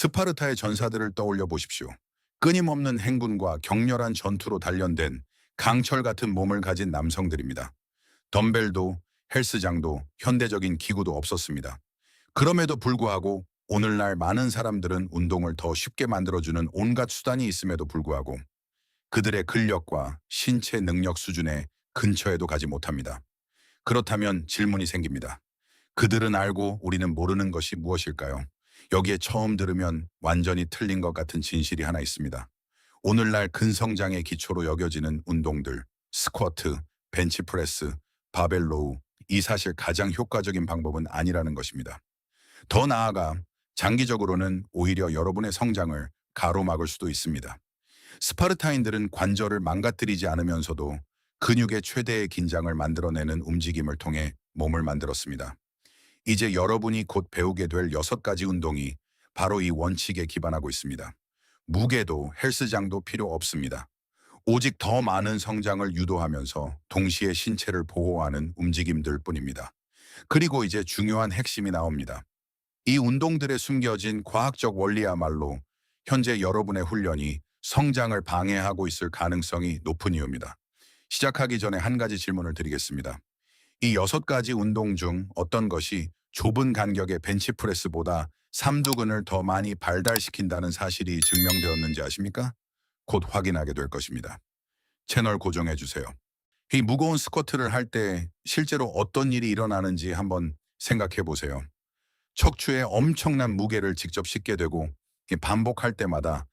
스파르타의 전사들을 떠올려 보십시오. 끊임없는 행군과 격렬한 전투로 단련된 강철 같은 몸을 가진 남성들입니다. 덤벨도 헬스장도 현대적인 기구도 없었습니다. 그럼에도 불구하고 오늘날 많은 사람들은 운동을 더 쉽게 만들어주는 온갖 수단이 있음에도 불구하고 그들의 근력과 신체 능력 수준에 근처에도 가지 못합니다. 그렇다면 질문이 생깁니다. 그들은 알고 우리는 모르는 것이 무엇일까요? 여기에 처음 들으면 완전히 틀린 것 같은 진실이 하나 있습니다. 오늘날 근성장의 기초로 여겨지는 운동들, 스쿼트, 벤치프레스, 바벨로우, 이 사실 가장 효과적인 방법은 아니라는 것입니다. 더 나아가 장기적으로는 오히려 여러분의 성장을 가로막을 수도 있습니다. 스파르타인들은 관절을 망가뜨리지 않으면서도 근육의 최대의 긴장을 만들어내는 움직임을 통해 몸을 만들었습니다. 이제 여러분이 곧 배우게 될 6가지 운동이 바로 이 원칙에 기반하고 있습니다. 무게도 헬스장도 필요 없습니다. 오직 더 많은 성장을 유도하면서 동시에 신체를 보호하는 움직임들 뿐입니다. 그리고 이제 중요한 핵심이 나옵니다. 이 운동들에 숨겨진 과학적 원리야말로 현재 여러분의 훈련이 성장을 방해하고 있을 가능성이 높은 이유입니다. 시작하기 전에 한 가지 질문을 드리겠습니다. 이 6가지 운동 중 어떤 것이 좁은 간격의 벤치프레스보다 삼두근을 더 많이 발달시킨다는 사실이 증명되었는지 아십니까? 곧 확인하게 될 것입니다. 채널 고정해 주세요. 이 무거운 스쿼트를 할 때 실제로 어떤 일이 일어나는지 한번 생각해 보세요. 척추에 엄청난 무게를 직접 싣게 되고 이 반복할 때마다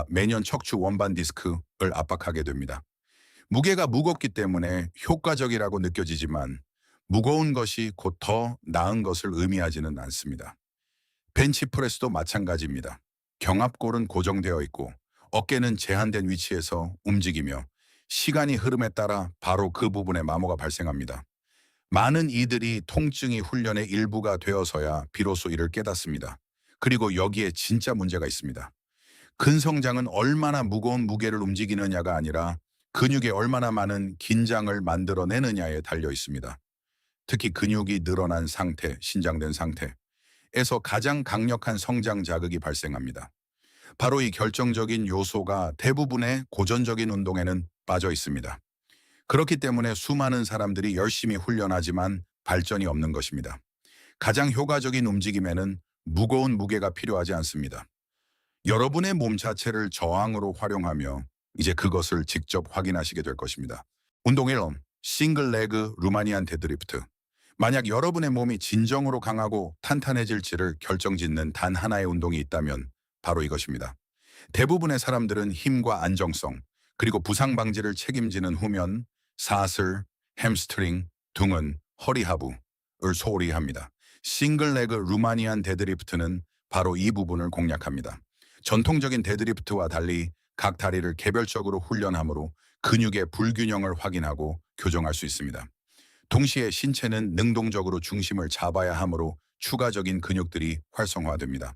매년 척추 원반 디스크를 압박하게 됩니다. 무게가 무겁기 때문에 효과적이라고 느껴지지만 무거운 것이 곧 더 나은 것을 의미하지는 않습니다. 벤치프레스도 마찬가지입니다. 경합골은 고정되어 있고 어깨는 제한된 위치에서 움직이며 시간이 흐름에 따라 바로 그 부분에 마모가 발생합니다. 많은 이들이 통증이 훈련의 일부가 되어서야 비로소 이를 깨닫습니다. 그리고 여기에 진짜 문제가 있습니다. 근성장은 얼마나 무거운 무게를 움직이느냐가 아니라 근육에 얼마나 많은 긴장을 만들어내느냐에 달려 있습니다. 특히 근육이 늘어난 상태, 신장된 상태에서 가장 강력한 성장 자극이 발생합니다. 바로 이 결정적인 요소가 대부분의 고전적인 운동에는 빠져 있습니다. 그렇기 때문에 수많은 사람들이 열심히 훈련하지만 발전이 없는 것입니다. 가장 효과적인 움직임에는 무거운 무게가 필요하지 않습니다. 여러분의 몸 자체를 저항으로 활용하며 이제 그것을 직접 확인하시게 될 것입니다. 운동 1번, 싱글 레그 루마니안 데드리프트. 만약 여러분의 몸이 진정으로 강하고 탄탄해질지를 결정짓는 단 하나의 운동이 있다면 바로 이것입니다. 대부분의 사람들은 힘과 안정성, 그리고 부상 방지를 책임지는 후면, 사슬, 햄스트링, 등은, 허리 하부를 소홀히 합니다. 싱글 레그 루마니안 데드리프트는 바로 이 부분을 공략합니다. 전통적인 데드리프트와 달리 각 다리를 개별적으로 훈련하므로 근육의 불균형을 확인하고 교정할 수 있습니다. 동시에 신체는 능동적으로 중심을 잡아야 하므로 추가적인 근육들이 활성화됩니다.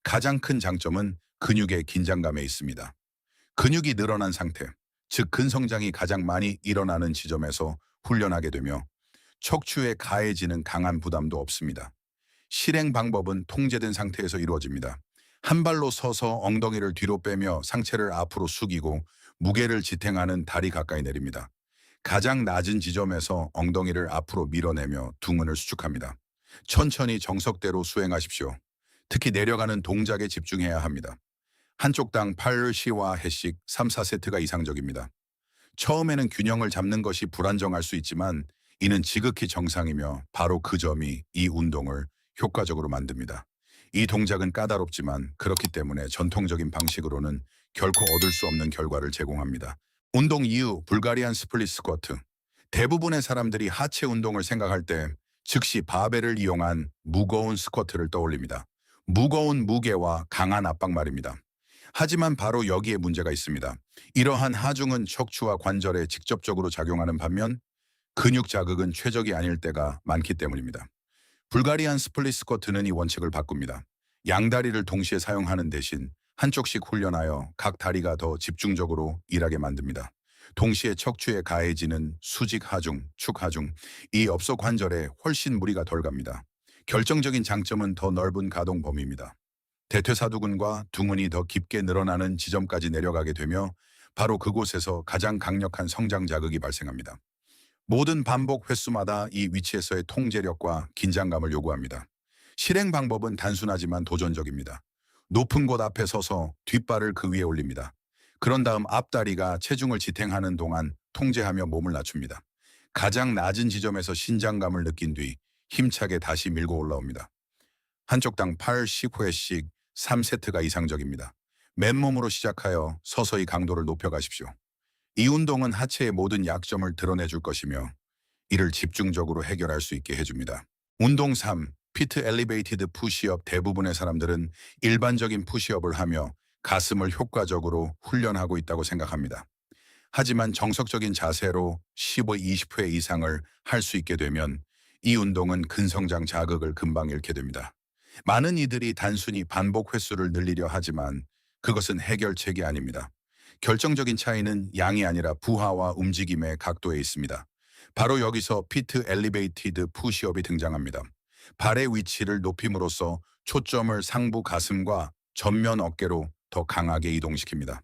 가장 큰 장점은 근육의 긴장감에 있습니다. 근육이 늘어난 상태, 즉 근성장이 가장 많이 일어나는 지점에서 훈련하게 되며 척추에 가해지는 강한 부담도 없습니다. 실행 방법은 통제된 상태에서 이루어집니다. 한 발로 서서 엉덩이를 뒤로 빼며 상체를 앞으로 숙이고 무게를 지탱하는 다리 가까이 내립니다. 가장 낮은 지점에서 엉덩이를 앞으로 밀어내며 둥근을 수축합니다. 천천히 정석대로 수행하십시오. 특히 내려가는 동작에 집중해야 합니다. 한쪽당 8시와 해씩 3, 4세트가 이상적입니다. 처음에는 균형을 잡는 것이 불안정할 수 있지만 이는 지극히 정상이며 바로 그 점이 이 운동을 효과적으로 만듭니다. 이 동작은 까다롭지만 그렇기 때문에 전통적인 방식으로는 결코 얻을 수 없는 결과를 제공합니다. 운동 이후 불가리안 스플릿 스쿼트. 대부분의 사람들이 하체 운동을 생각할 때 즉시 바벨을 이용한 무거운 스쿼트를 떠올립니다. 무거운 무게와 강한 압박 말입니다. 하지만 바로 여기에 문제가 있습니다. 이러한 하중은 척추와 관절에 직접적으로 작용하는 반면 근육 자극은 최적이 아닐 때가 많기 때문입니다. 불가리안 스플릿 스쿼트는 이 원칙을 바꿉니다. 양다리를 동시에 사용하는 대신 한쪽씩 훈련하여 각 다리가 더 집중적으로 일하게 만듭니다. 동시에 척추에 가해지는 수직 하중, 축 하중, 이 엽서 관절에 훨씬 무리가 덜 갑니다. 결정적인 장점은 더 넓은 가동 범위입니다. 대퇴사두근과 둥근이 더 깊게 늘어나는 지점까지 내려가게 되며 바로 그곳에서 가장 강력한 성장 자극이 발생합니다. 모든 반복 횟수마다 이 위치에서의 통제력과 긴장감을 요구합니다. 실행 방법은 단순하지만 도전적입니다. 높은 곳 앞에 서서 뒷발을 그 위에 올립니다. 그런 다음 앞다리가 체중을 지탱하는 동안 통제하며 몸을 낮춥니다. 가장 낮은 지점에서 신장감을 느낀 뒤 힘차게 다시 밀고 올라옵니다. 한쪽당 8, 10회씩 3세트가 이상적입니다. 맨몸으로 시작하여 서서히 강도를 높여가십시오. 이 운동은 하체의 모든 약점을 드러내줄 것이며 이를 집중적으로 해결할 수 있게 해줍니다. 운동 3. 피트 엘리베이티드 푸시업. 대부분의 사람들은 일반적인 푸시업을 하며 가슴을 효과적으로 훈련하고 있다고 생각합니다. 하지만 정석적인 자세로 15, 20회 이상을 할 수 있게 되면 이 운동은 근성장 자극을 금방 잃게 됩니다. 많은 이들이 단순히 반복 횟수를 늘리려 하지만 그것은 해결책이 아닙니다. 결정적인 차이는 양이 아니라 부하와 움직임의 각도에 있습니다. 바로 여기서 피트 엘리베이티드 푸시업이 등장합니다. 발의 위치를 높임으로써 초점을 상부 가슴과 전면 어깨로 더 강하게 이동시킵니다.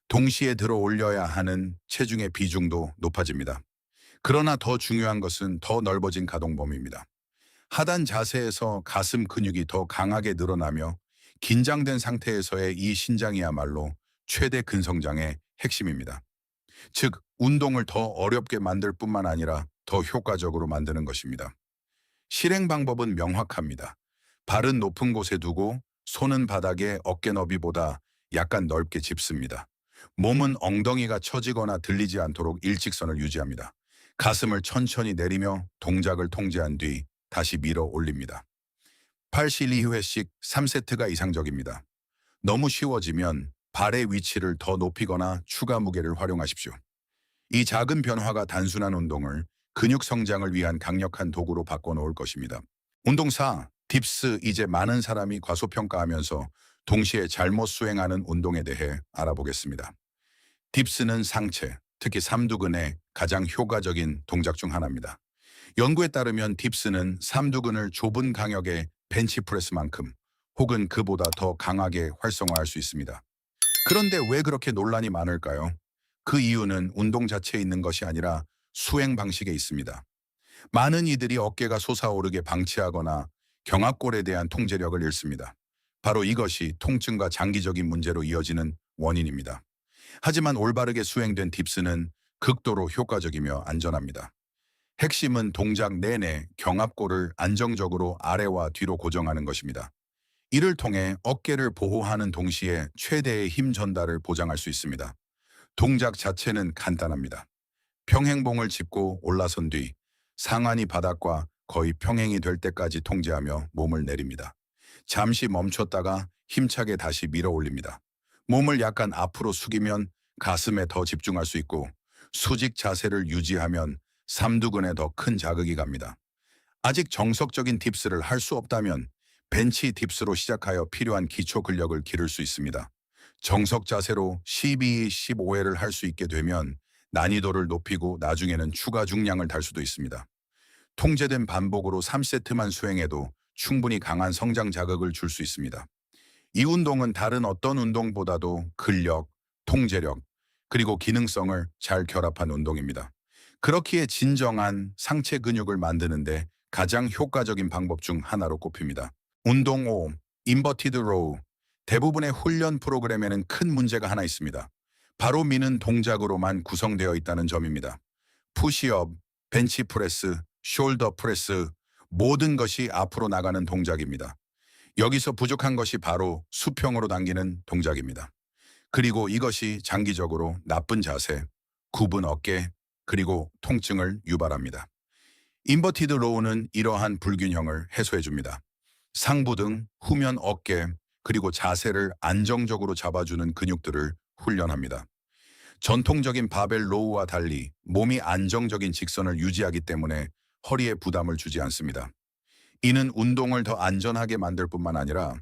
동시에 들어 올려야 하는 체중의 비중도 높아집니다. 그러나 더 중요한 것은 더 넓어진 가동 범위입니다. 하단 자세에서 가슴 근육이 더 강하게 늘어나며 긴장된 상태에서의 이 신장이야말로 최대 근성장의 핵심입니다. 즉, 운동을 더 어렵게 만들 뿐만 아니라 더 효과적으로 만드는 것입니다. 실행 방법은 명확합니다. 발은 높은 곳에 두고 손은 바닥에 어깨 너비보다 약간 넓게 짚습니다. 몸은 엉덩이가 처지거나 들리지 않도록 일직선을 유지합니다. 가슴을 천천히 내리며 동작을 통제한 뒤 다시 밀어 올립니다. 8실2회씩 3세트가 이상적입니다. 너무 쉬워지면 발의 위치를 더 높이거나 추가 무게를 활용하십시오. 이 작은 변화가 단순한 운동을 근육 성장을 위한 강력한 도구로 바꿔놓을 것입니다. 운동 4. 딥스. 이제 많은 사람이 과소평가하면서 동시에 잘못 수행하는 운동에 대해 알아보겠습니다. 딥스는 상체, 특히 삼두근의 가장 효과적인 동작 중 하나입니다. 연구에 따르면 딥스는 삼두근을 좁은 강역의 벤치프레스만큼 혹은 그보다 더 강하게 활성화할 수 있습니다. 그런데 왜 그렇게 논란이 많을까요? 그 이유는 운동 자체에 있는 것이 아니라 수행 방식에 있습니다. 많은 이들이 어깨가 솟아오르게 방치하거나 경합골에 대한 통제력을 잃습니다. 바로 이것이 통증과 장기적인 문제로 이어지는 원인입니다. 하지만 올바르게 수행된 딥스는 극도로 효과적이며 안전합니다. 핵심은 동작 내내 경합골을 안정적으로 아래와 뒤로 고정하는 것입니다. 이를 통해 어깨를 보호하는 동시에 최대의 힘 전달을 보장할 수 있습니다. 동작 자체는 간단합니다. 평행봉을 짚고 올라선 뒤 상완이 바닥과 거의 평행이 될 때까지 통제하며 몸을 내립니다. 잠시 멈췄다가 힘차게 다시 밀어 올립니다. 몸을 약간 앞으로 숙이면 가슴에 더 집중할 수 있고 수직 자세를 유지하면 삼두근에 더 큰 자극이 갑니다. 아직 정석적인 딥스를 할 수 없다면 벤치 딥스로 시작하여 필요한 기초 근력을 기를 수 있습니다. 정석 자세로 12, 15회를 할 수 있게 되면 난이도를 높이고 나중에는 추가 중량을 달 수도 있습니다. 통제된 반복으로 3세트만 수행해도 충분히 강한 성장 자극을 줄 수 있습니다. 이 운동은 다른 어떤 운동보다도 근력, 통제력, 그리고 기능성을 잘 결합한 운동입니다. 그렇기에 진정한 상체 근육을 만드는데 가장 효과적인 방법 중 하나로 꼽힙니다. 운동 5. 인버티드 로우. 대부분의 훈련 프로그램에는 큰 문제가 하나 있습니다. 바로 미는 동작으로만 구성되어 있다는 점입니다. 푸시업, 벤치프레스, 숄더 프레스, 모든 것이 앞으로 나가는 동작입니다. 여기서 부족한 것이 바로 수평으로 당기는 동작입니다. 그리고 이것이 장기적으로 나쁜 자세, 굽은 어깨, 그리고 통증을 유발합니다. 인버티드 로우는 이러한 불균형을 해소해줍니다. 상부 등 후면 어깨, 그리고 자세를 안정적으로 잡아주는 근육들을 훈련합니다. 전통적인 바벨 로우와 달리 몸이 안정적인 직선을 유지하기 때문에 허리에 부담을 주지 않습니다. 이는 운동을 더 안전하게 만들 뿐만 아니라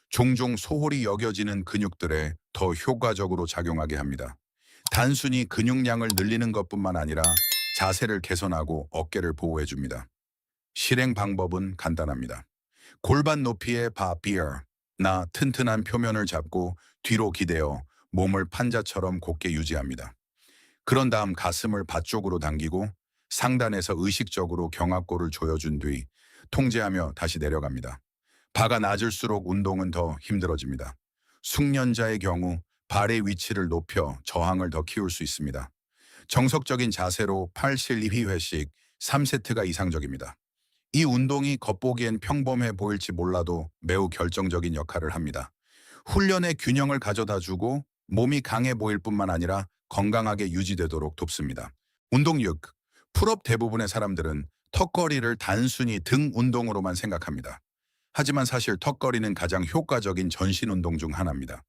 종종 소홀히 여겨지는 근육들에 더 효과적으로 작용하게 합니다. 단순히 근육량을 늘리는 것뿐만 아니라 자세를 개선하고 어깨를 보호해줍니다. 실행 방법은 간단합니다. 골반 높이의 바 비어, 튼튼한 표면을 잡고 뒤로 기대어 몸을 판자처럼 곧게 유지합니다. 그런 다음 가슴을 밭쪽으로 당기고 상단에서 의식적으로 경합골을 조여준 뒤 통제하며 다시 내려갑니다. 바가 낮을수록 운동은 더 힘들어집니다. 숙련자의 경우 발의 위치를 높여 저항을 더 키울 수 있습니다. 정석적인 자세로 8실 2회씩 3세트가 이상적입니다. 이 운동이 겉보기엔 평범해 보일지 몰라도 매우 결정적인 역할을 합니다. 훈련의 균형을 가져다주고 몸이 강해 보일 뿐만 아니라 건강하게 유지되도록 돕습니다. 운동 6. 풀업 대부분의 사람들은 턱걸이를 단순히 등 운동으로만 생각합니다. 하지만 사실 턱걸이는 가장 효과적인 전신 운동 중 하나입니다.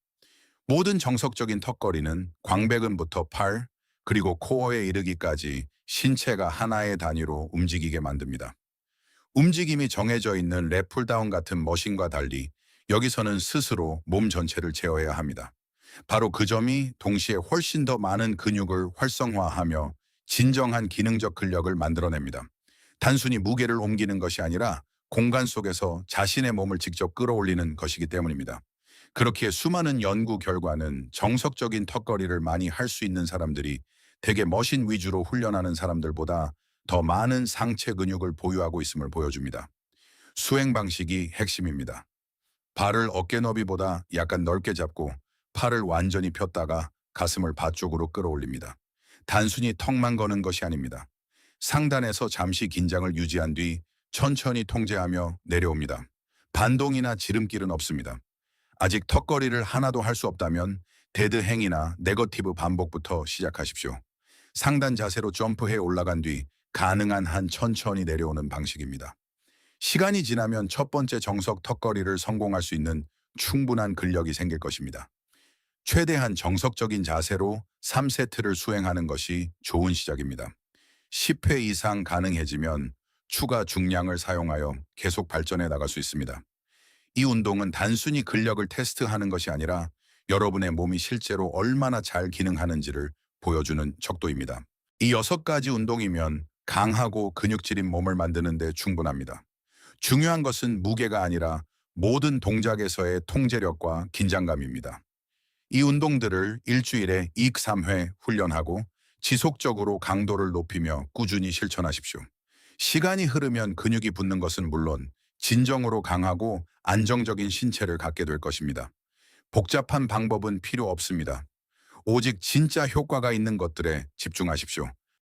모든 정석적인 턱걸이는 광배근부터 팔, 그리고 코어에 이르기까지 신체가 하나의 단위로 움직이게 만듭니다. 움직임이 정해져 있는 랩풀다운 같은 머신과 달리 여기서는 스스로 몸 전체를 제어해야 합니다. 바로 그 점이 동시에 훨씬 더 많은 근육을 활성화하며 진정한 기능적 근력을 만들어냅니다. 단순히 무게를 옮기는 것이 아니라 공간 속에서 자신의 몸을 직접 끌어올리는 것이기 때문입니다. 그렇기에 수많은 연구 결과는 정석적인 턱걸이를 많이 할 수 있는 사람들이 대개 머신 위주로 훈련하는 사람들보다 더 많은 상체 근육을 보유하고 있음을 보여줍니다. 수행 방식이 핵심입니다. 발을 어깨 너비보다 약간 넓게 잡고 팔을 완전히 폈다가 가슴을 밭쪽으로 끌어올립니다. 단순히 턱만 거는 것이 아닙니다. 상단에서 잠시 긴장을 유지한 뒤 천천히 통제하며 내려옵니다. 반동이나 지름길은 없습니다. 아직 턱걸이를 하나도 할 수 없다면 데드 행이나 네거티브 반복부터 시작하십시오. 상단 자세로 점프해 올라간 뒤 가능한 한 천천히 내려오는 방식입니다. 시간이 지나면 첫 번째 정석 턱걸이를 성공할 수 있는 충분한 근력이 생길 것입니다. 최대한 정석적인 자세로 3세트를 수행하는 것이 좋은 시작입니다. 10회 이상 가능해지면 추가 중량을 사용하여 계속 발전해 나갈 수 있습니다. 이 운동은 단순히 근력을 테스트하는 것이 아니라 여러분의 몸이 실제로 얼마나 잘 기능하는지를 보여주는 척도입니다. 이 6가지 운동이면 강하고 근육질인 몸을 만드는 데 충분합니다. 중요한 것은 무게가 아니라 모든 동작에서의 통제력과 긴장감입니다. 이 운동들을 일주일에 2, 3회 훈련하고 지속적으로 강도를 높이며 꾸준히 실천하십시오. 시간이 흐르면 근육이 붙는 것은 물론 진정으로 강하고 안정적인 신체를 갖게 될 것입니다. 복잡한 방법은 필요 없습니다. 오직 진짜 효과가 있는 것들에 집중하십시오.